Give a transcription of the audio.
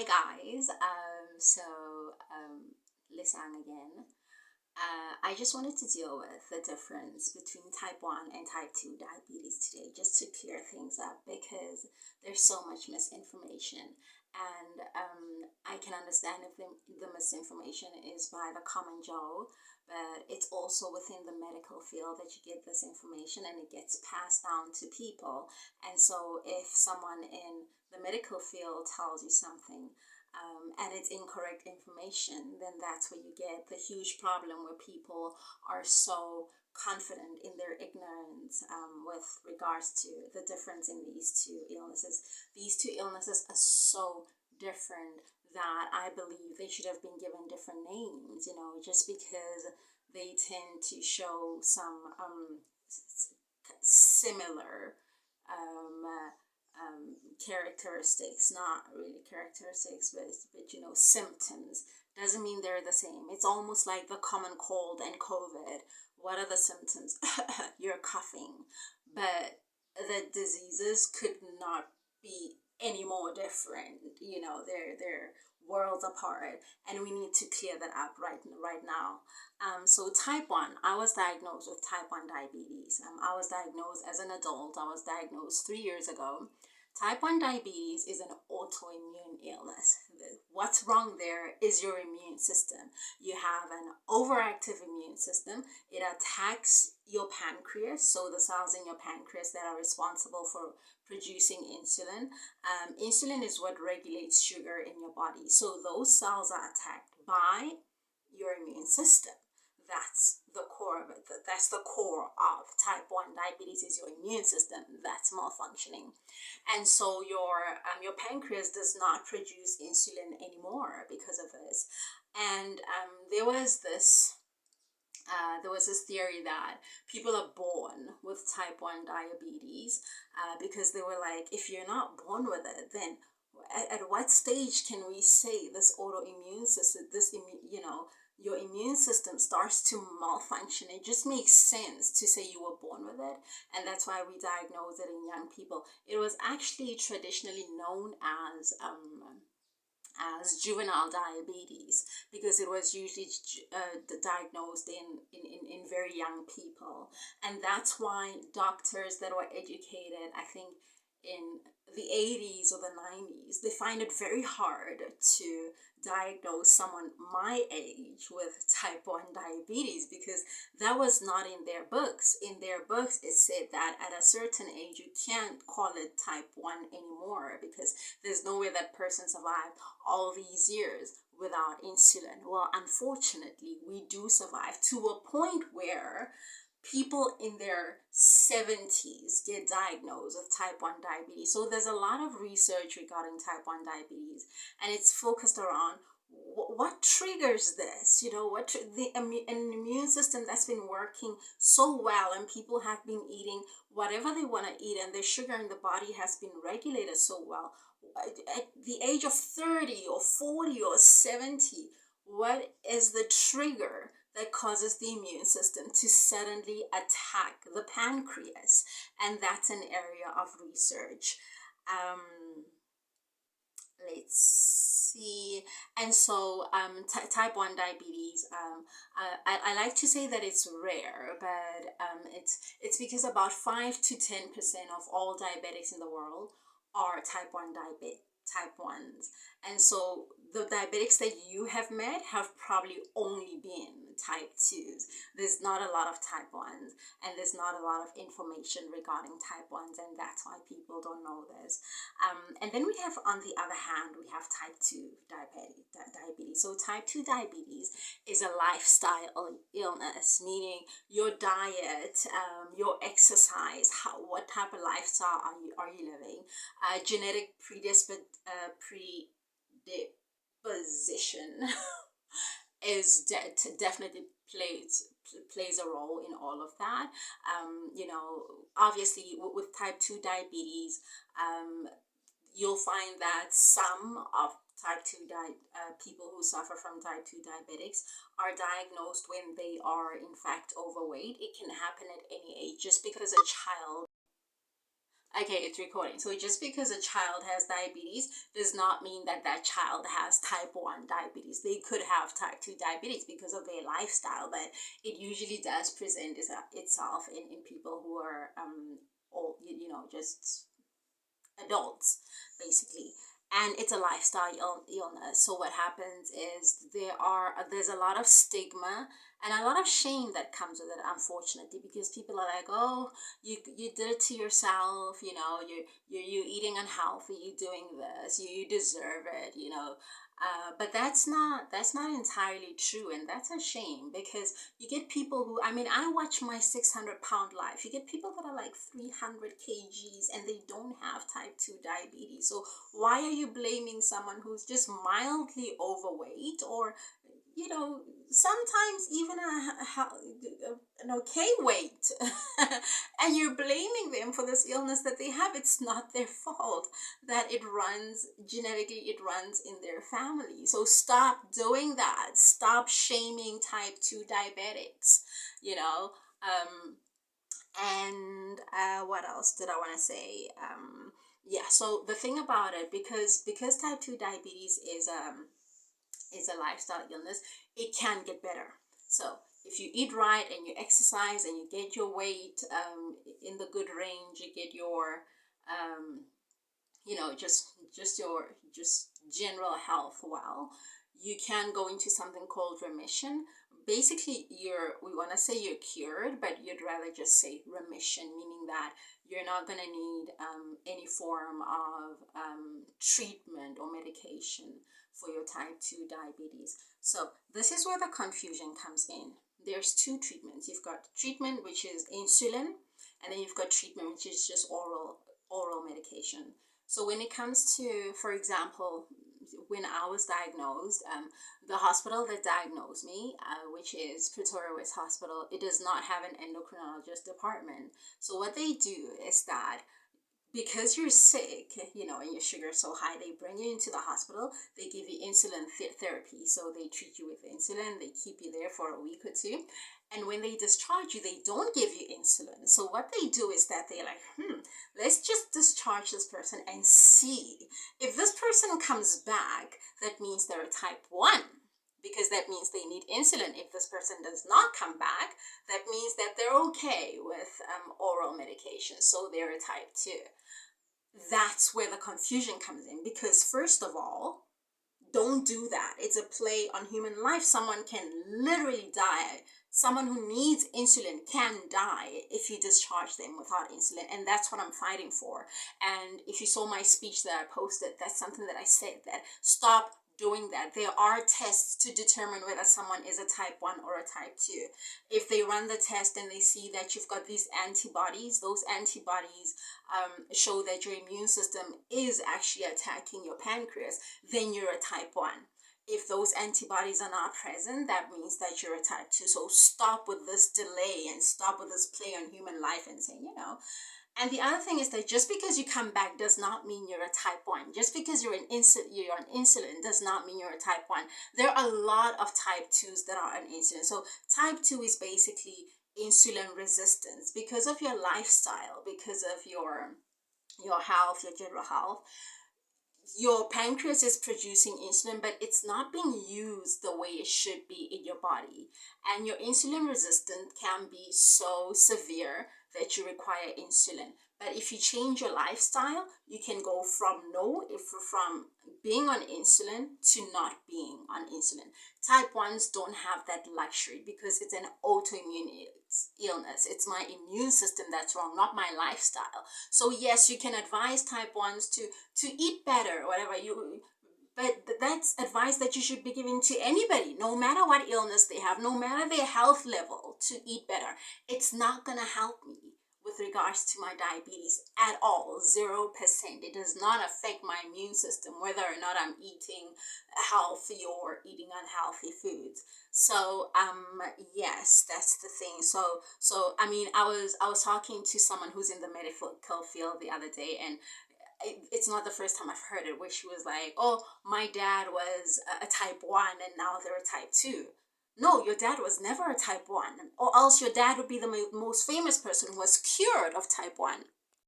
Hi guys. Lisang again. I just wanted to deal with the difference between type 1 and type 2 diabetes today, just to clear things up because there's so much misinformation. And I can understand if the misinformation is by the common Joe, but it's also within the medical field that you get this information and it gets passed down to people. And so if someone in the medical field tells you something, and it's incorrect information, then that's where you get the huge problem where people are so confident in their ignorance with regards to the difference in these two illnesses. These two illnesses are so different that I believe they should have been given different names, just because they tend to show some similar um, uh, characteristics, not really characteristics, but symptoms. Doesn't mean they're the same. It's almost like the common cold and COVID. What are the symptoms? You're coughing, but the diseases could not be any more different. They're worlds apart, and we need to clear that up right now. So type 1, I was diagnosed with type 1 diabetes. I was diagnosed as an adult. I was diagnosed 3 years ago. Type 1 diabetes is an autoimmune illness. What's wrong there is your immune system. You have an overactive immune system. It attacks your pancreas, so the cells in your pancreas that are responsible for producing insulin. Insulin is what regulates sugar in your body. So those cells are attacked by your immune system. That's the core of it. That's the core of type 1 diabetes is your immune system that's malfunctioning. And so your pancreas does not produce insulin anymore because of this. And there was this theory that people are born with type 1 diabetes because they were like, if you're not born with it, then at what stage can we say this autoimmune system, your immune system starts to malfunction? It just makes sense to say you were born with it, and that's why we diagnose it in young people. It was actually traditionally known as juvenile diabetes because it was usually diagnosed in very young people. And that's why doctors that were educated, I think, in the 80s or the 90s, they find it very hard to diagnose someone my age with type 1 diabetes because that was not in their books. In their books, it said that at a certain age, you can't call it type 1 anymore because there's no way that person survived all these years without insulin. Well, unfortunately, we do survive to a point where people in their 70s get diagnosed with type 1 diabetes. So there's a lot of research regarding type 1 diabetes, and it's focused around what triggers this, an immune system that's been working so well, and people have been eating whatever they want to eat, and their sugar in the body has been regulated so well. At the age of 30 or 40 or 70, what is the trigger that causes the immune system to suddenly attack the pancreas? And that's an area of research. Um, let's see. And so type 1 diabetes, I like to say that it's rare, but it's because about 5 to 10% of all diabetics in the world are type 1s. And so the diabetics that you have met have probably only been type 2s. There's not a lot of type 1s, and there's not a lot of information regarding type 1s, and that's why people don't know this. And then we have, on the other hand, we have type 2 diabetes. So type 2 diabetes is a lifestyle illness, meaning your diet, your exercise, what type of lifestyle are you living, genetic predisposition is definitely plays a role in all of that. Obviously with type 2 diabetes, you'll find that some of type 2 people who suffer from type 2 diabetics are diagnosed when they are in fact overweight. It can happen at any age. Just because a child Okay, it's recording. So just because a child has diabetes does not mean that that child has type 1 diabetes. They could have type 2 diabetes because of their lifestyle, but it usually does present itself in people who are old, just adults, basically. And it's a lifestyle illness. So what happens is there's a lot of stigma and a lot of shame that comes with it, unfortunately, because people are like, oh, you did it to yourself, you're eating unhealthy, you're doing this, you deserve it, but that's not entirely true, and that's a shame, because you get people who, I mean, I watch My 600 Pound Life. You get people that are like 300 kgs and they don't have type 2 diabetes. So why are you blaming someone who's just mildly overweight, or sometimes even an okay weight, and you're blaming them for this illness that they have? It's not their fault that it runs genetically, it runs in their family. So stop doing that. Stop shaming type 2 diabetics, you know. And what else did I want to say? Yeah, so the thing about it, because type 2 diabetes is a lifestyle illness, it can get better. So if you eat right and you exercise and you get your weight in the good range, you get your just general health well, you can go into something called remission. Basically, we want to say you're cured, but you'd rather just say remission, meaning that you're not going to need any form of treatment or medication for your type 2 diabetes. So this is where the confusion comes in. There's two treatments. You've got treatment, which is insulin, and then you've got treatment, which is just oral medication. So when it comes to, for example, when I was diagnosed, the hospital that diagnosed me, which is Pretoria West Hospital, it does not have an endocrinologist department. So what they do is that because you're sick, and your sugar is so high, they bring you into the hospital, they give you insulin therapy. So they treat you with insulin, they keep you there for a week or two. And when they discharge you, they don't give you insulin. So what they do is that they're like, let's just discharge this person and see. If this person comes back, that means they're a type 1, because that means they need insulin. If this person does not come back, that means that they're okay with oral medication, so they're a type 2. That's where the confusion comes in, because first of all, don't do that. It's a play on human life. Someone can literally die. Someone who needs insulin can die if you discharge them without insulin. And that's what I'm fighting for. And if you saw my speech that I posted, that's something that I said, that stop doing that. There are tests to determine whether someone is a type 1 or a type 2. If they run the test and they see that you've got these antibodies, those antibodies show that your immune system is actually attacking your pancreas, then you're a type 1. If those antibodies are not present, that means that you're a type 2. So stop with this delay and stop with this play on human life and saying, And the other thing is that just because you come back does not mean you're a type 1. Just because you're on insulin does not mean you're a type 1. There are a lot of type 2s that are on insulin. So type 2 is basically insulin resistance because of your lifestyle, because of your health, your general health. Your pancreas is producing insulin, but it's not being used the way it should be in your body. And your insulin resistance can be so severe that you require insulin. But if you change your lifestyle, you can go from being on insulin to not being on insulin. Type 1s don't have that luxury because it's an autoimmune illness. It's my immune system that's wrong, not my lifestyle. So yes, you can advise type 1s to eat better, whatever but that's advice that you should be giving to anybody, no matter what illness they have, no matter their health level, to eat better. It's not going to help me with regards to my diabetes at all. 0%. It does not affect my immune system, whether or not I'm eating healthy or eating unhealthy foods. So yes, that's the thing. So I mean, I was talking to someone who's in the medical field the other day, and it's not the first time I've heard it, where she was like, oh, my dad was a type 1 and now they're a type 2. No, your dad was never a type 1, or else your dad would be the most famous person who was cured of type 1.